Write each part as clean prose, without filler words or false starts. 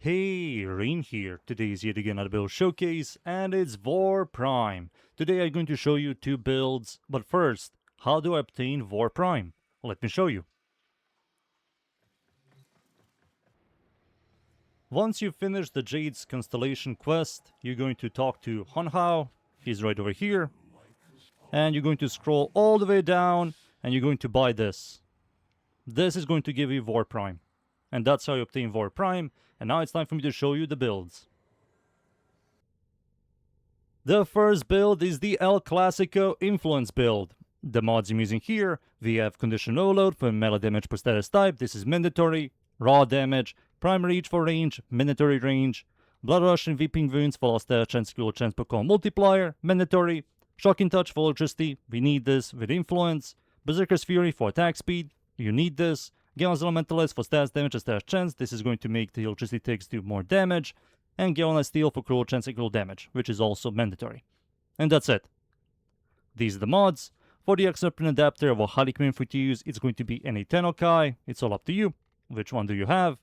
Hey, Rain here. Today is yet again another build showcase, and it's Warframe. Today I'm going to show you two builds, but first, how do I obtain Warframe? Let me show you. Once you finish the Jade's Constellation quest, you're going to talk to Honhao, he's right over here, and you're going to scroll all the way down, and you're going to buy this. This is going to give you Warframe. And that's how you obtain Warframe, and now it's time for me to show you the builds. The first build is the El Clasico Influence build. The mods I'm using here, we have Conditional Overload for melee damage per status type, this is mandatory, raw damage, primary reach for range, mandatory range, Blood Rush and Weeping Wounds for lost status chance, skill chance per call multiplier, mandatory, Shocking Touch for electricity, we need this with Influence, Berserker's Fury for attack speed, you need this, Gallon's Elementalist for stats damage and stats chance, this is going to make the electricity takes do more damage, and Gallon's Steel for cruel chance and cruel damage, which is also mandatory. And that's it. These are the mods. For the excerpt adapter of a highly recommend for you to use, it's going to be any Tenokai, it's all up to you. Which one do you have?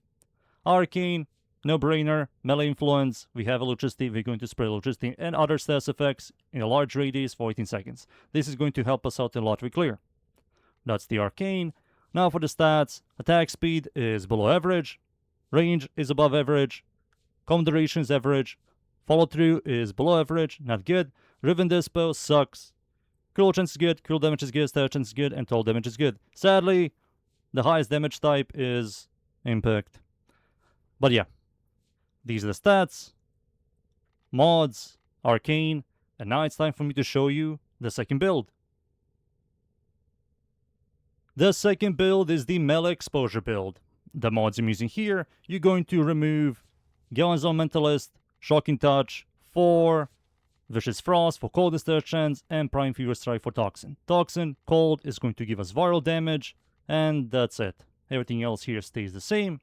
Arcane, no brainer, melee influence, we have electricity, we're going to spread electricity and other stats effects in a large radius for 18 seconds. This is going to help us out a lot with clear. That's the Arcane. Now for the stats, attack speed is below average, range is above average, combo duration is average, follow through is below average, not good, Riven Dispo sucks, cruel chance is good, cruel damage is good, stat chance is good, and total damage is good. Sadly, the highest damage type is impact. But yeah, these are the stats, mods, Arcane, and now it's time for me to show you the second build. The second build is the melee exposure build. The mods I'm using here, you're going to remove Gallon's Elementalist, Shocking Touch for Vicious Frost for cold stat chance, and Prime Fever Strike for Toxin. Toxin, cold, is going to give us viral damage, and that's it. Everything else here stays the same.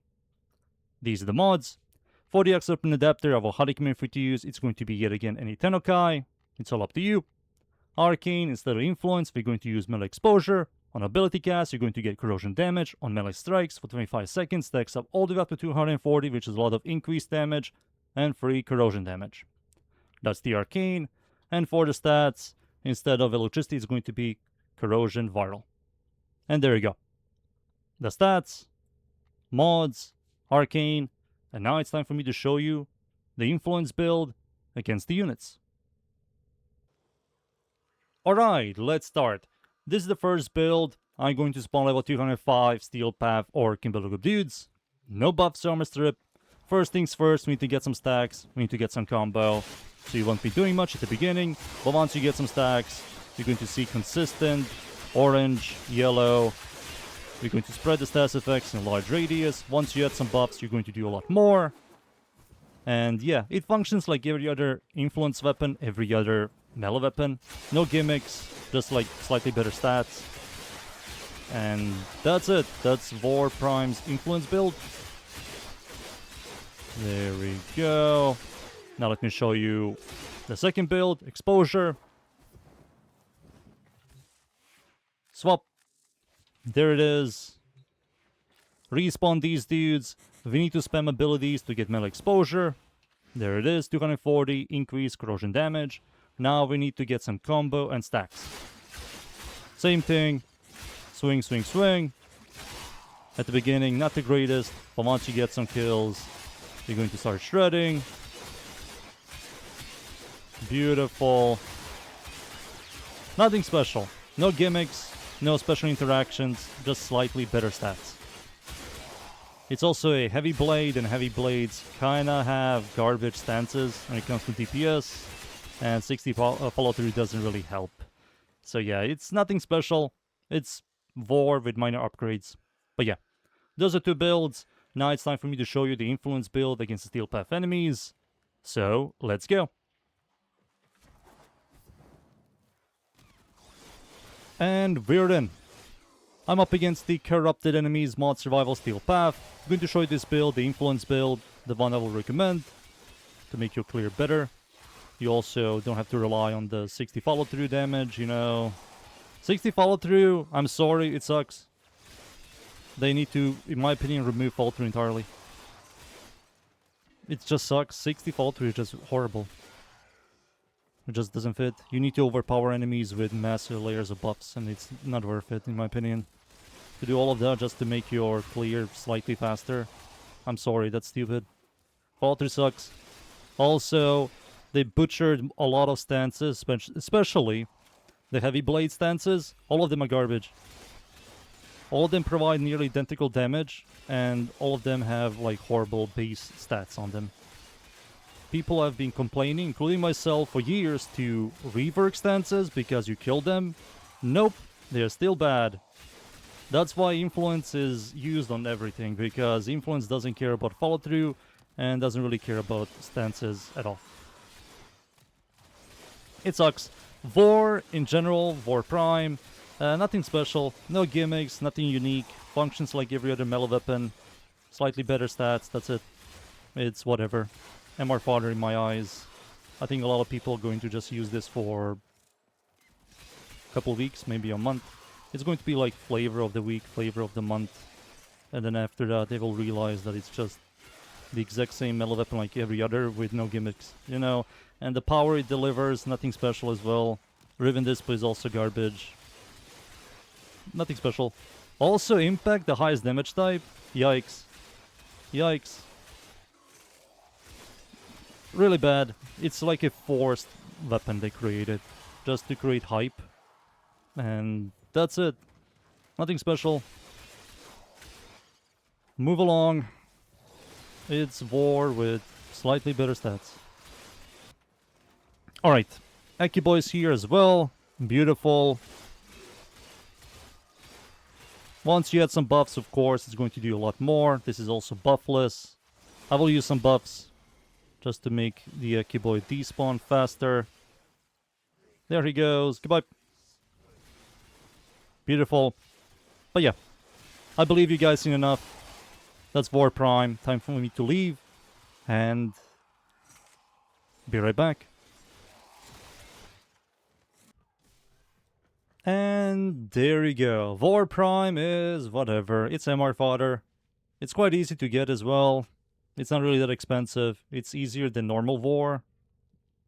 These are the mods. For the excerpt and adapter of a highly recommend for you to use, it's going to be yet again any Tenokai. It's all up to you. Arcane, instead of Influence, we're going to use melee exposure. On ability cast, you're going to get corrosion damage on melee strikes for 25 seconds, stacks up all the way up to 240, which is a lot of increased damage, and free corrosion damage. That's the Arcane, and for the stats, instead of electricity, it's going to be corrosion viral. And there you go. The stats, mods, Arcane, and now it's time for me to show you the Influence build against the units. Alright, let's start. This is the first build. I'm going to spawn level 205 Steel Path or Kimberly Group dudes. No buffs, armor strip. First things first, we need to get some stacks. We need to get some combo. So you won't be doing much at the beginning, but once you get some stacks, you're going to see consistent orange, yellow. You're going to spread the stats effects in a large radius. Once you add some buffs, you're going to do a lot more. And yeah, it functions like every other influence weapon, every other melee weapon. No gimmicks, just like slightly better stats. And that's it. That's Warframe's influence build. There we go. Now let me show you the second build, exposure. Swap. There it is. Respawn these dudes. We need to spam abilities to get melee exposure. There it is, 240 increase corrosion damage. Now we need to get some combo and stacks. Same thing. Swing, swing, swing. At the beginning, not the greatest, but once you get some kills, you're going to start shredding. Beautiful. Nothing special. No gimmicks, no special interactions, just slightly better stats. It's also a heavy blade, and heavy blades kinda have garbage stances when it comes to DPS, and 60 follow-through doesn't really help. So yeah, it's nothing special. It's War with minor upgrades. But yeah, those are two builds. Now it's time for me to show you the Influence build against the Steel Path enemies. So, let's go. And we're in. I'm up against the Corrupted Enemies Mod Survival Steel Path. I'm going to show you this build, the Influence build, the one I will recommend to make your clear better. You also don't have to rely on the 60 follow-through damage, you know. 60 follow-through, I'm sorry, it sucks. They need to, in my opinion, remove follow-through entirely. It just sucks. 60 fall through is just horrible. It just doesn't fit. You need to overpower enemies with massive layers of buffs, and it's not worth it, in my opinion. To do all of that just to make your clear slightly faster. I'm sorry, that's stupid. Fall through sucks. Also, they butchered a lot of stances, especially the heavy blade stances. All of them are garbage. All of them provide nearly identical damage, and all of them have like horrible base stats on them. People have been complaining, including myself, for years to rework stances because you kill them. Nope, they're still bad. That's why influence is used on everything, because influence doesn't care about follow-through and doesn't really care about stances at all. It sucks. Vor, in general, Warframe, nothing special, no gimmicks, nothing unique, functions like every other melee weapon, slightly better stats, that's it. It's whatever. MR fodder in my eyes. I think a lot of people are going to just use this for a couple of weeks, maybe a month. It's going to be like flavor of the week, flavor of the month, and then after that they will realize that it's just the exact same melee weapon like every other with no gimmicks, you know. And the power it delivers, nothing special as well. Riven display is also garbage. Nothing special. Also impact, the highest damage type. Yikes. Yikes. Really bad. It's like a forced weapon they created just to create hype. And that's it. Nothing special. Move along. It's War with slightly better stats. Alright. Acolyte here as well. Beautiful. Once you add some buffs, of course, it's going to do a lot more. This is also buffless. I will use some buffs just to make the Acolyte despawn faster. There he goes. Goodbye. Beautiful. But yeah, I believe you guys seen enough. That's Warframe. Time for me to leave. And be right back. And there you go. Warframe is whatever. It's MR fodder. It's quite easy to get as well. It's not really that expensive. It's easier than normal War.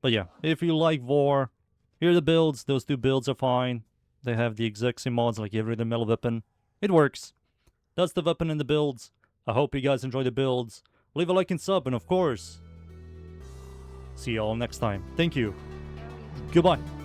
But yeah, if you like War, here are the builds. Those two builds are fine. They have the exact same mods like every other melee weapon. It works. That's the weapon and the builds. I hope you guys enjoy the builds. Leave a like and sub, and of course, see you all next time. Thank you. Goodbye.